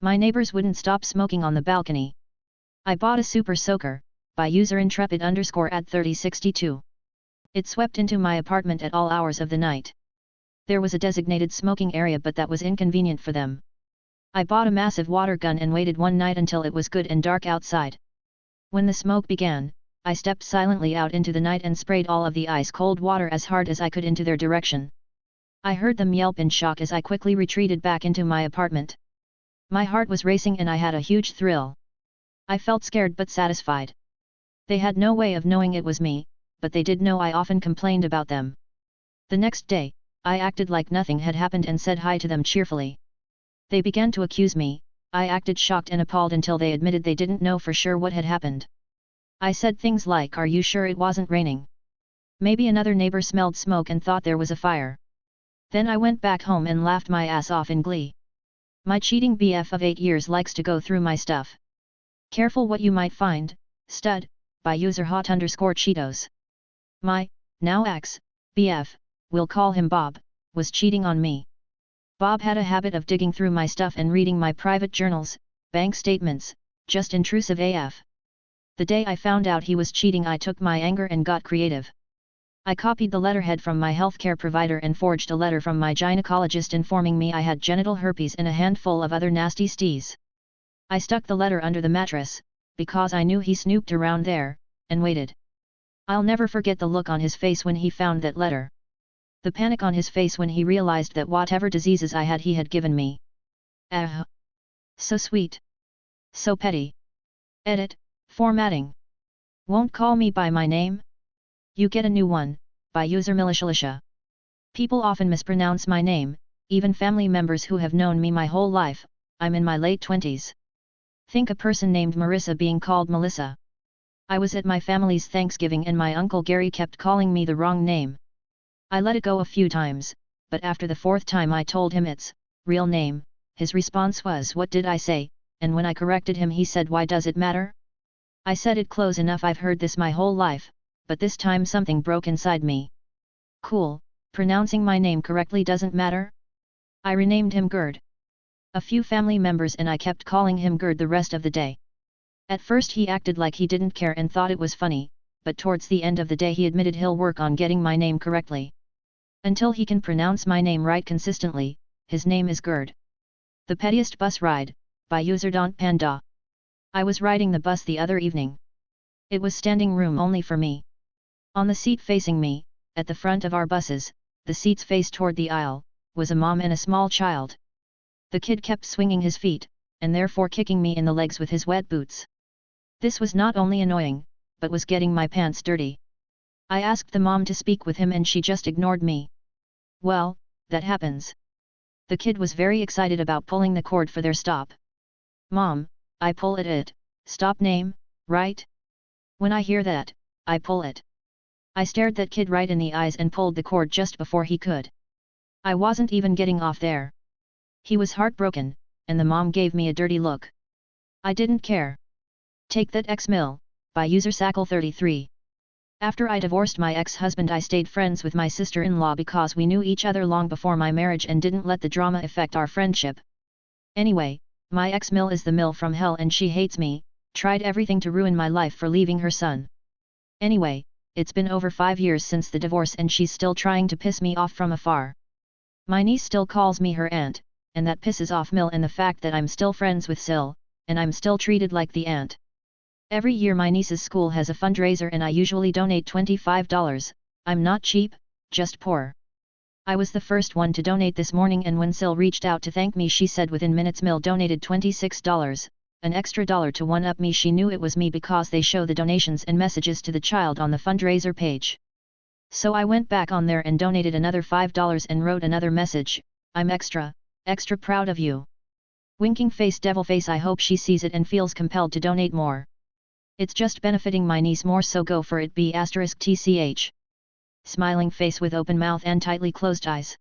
My neighbors wouldn't stop smoking on the balcony. I bought a super soaker, by user intrepid _ @3062. It swept into my apartment at all hours of the night. There was a designated smoking area, but that was inconvenient for them. I bought a massive water gun and waited one night until it was good and dark outside. When the smoke began, I stepped silently out into the night and sprayed all of the ice-cold water as hard as I could into their direction. I heard them yelp in shock as I quickly retreated back into my apartment. My heart was racing and I had a huge thrill. I felt scared but satisfied. They had no way of knowing it was me, but they did know I often complained about them. The next day, I acted like nothing had happened and said hi to them cheerfully. They began to accuse me. I acted shocked and appalled until they admitted they didn't know for sure what had happened. I said things like, "Are you sure it wasn't raining? Maybe another neighbor smelled smoke and thought there was a fire." Then I went back home and laughed my ass off in glee. My cheating BF of 8 years likes to go through my stuff. Careful what you might find, stud, by user hot_Cheetos. My, now ex, BF, we'll call him Bob, was cheating on me. Bob had a habit of digging through my stuff and reading my private journals, bank statements, just intrusive AF. The day I found out he was cheating, I took my anger and got creative. I copied the letterhead from my healthcare provider and forged a letter from my gynecologist informing me I had genital herpes and a handful of other nasty stees. I stuck the letter under the mattress, because I knew he snooped around there, and waited. I'll never forget the look on his face when he found that letter. The panic on his face when he realized that whatever diseases I had he had given me. So sweet. So petty. Edit, formatting. Won't call me by my name? You get a new one, by user Milishalisha. People often mispronounce my name, even family members who have known me my whole life. I'm in my late 20s. Think a person named Marissa being called Melissa. I was at my family's Thanksgiving and my uncle Gary kept calling me the wrong name. I let it go a few times, but after the 4th time I told him it's real name, his response was, "What did I say?" And when I corrected him he said, "Why does it matter?" I said it close enough, I've heard this my whole life, but this time something broke inside me. Cool, pronouncing my name correctly doesn't matter? I renamed him Gerd. A few family members and I kept calling him Gerd the rest of the day. At first he acted like he didn't care and thought it was funny, but towards the end of the day he admitted he'll work on getting my name correctly. Until he can pronounce my name right consistently, his name is Gerd. The pettiest bus ride, by user Panda. I was riding the bus the other evening. It was standing room only for me. On the seat facing me, at the front of our buses, the seats faced toward the aisle, was a mom and a small child. The kid kept swinging his feet, and therefore kicking me in the legs with his wet boots. This was not only annoying, but was getting my pants dirty. I asked the mom to speak with him and she just ignored me. Well, that happens. The kid was very excited about pulling the cord for their stop. "Mom, I pull it, stop name, right?" When I hear that, I pull it. I stared that kid right in the eyes and pulled the cord just before he could. I wasn't even getting off there. He was heartbroken, and the mom gave me a dirty look. I didn't care. Take that X-Mill, by user Sackle33. After I divorced my ex-husband I stayed friends with my sister-in-law because we knew each other long before my marriage and didn't let the drama affect our friendship. Anyway, my ex-Mill is the mill from hell and she hates me, tried everything to ruin my life for leaving her son. Anyway, it's been over 5 years since the divorce and she's still trying to piss me off from afar. My niece still calls me her aunt, and that pisses off Mill, and the fact that I'm still friends with Sil, and I'm still treated like the aunt. Every year my niece's school has a fundraiser and I usually donate $25, I'm not cheap, just poor. I was the first one to donate this morning and when Sil reached out to thank me she said within minutes Mill donated $26, an extra dollar to one-up me. She knew it was me because they show the donations and messages to the child on the fundraiser page. So I went back on there and donated another $5 and wrote another message, "I'm extra proud of you. Winking face devil face." I hope she sees it and feels compelled to donate more. It's just benefiting my niece more, so go for it. *TCH. Smiling face with open mouth and tightly closed eyes.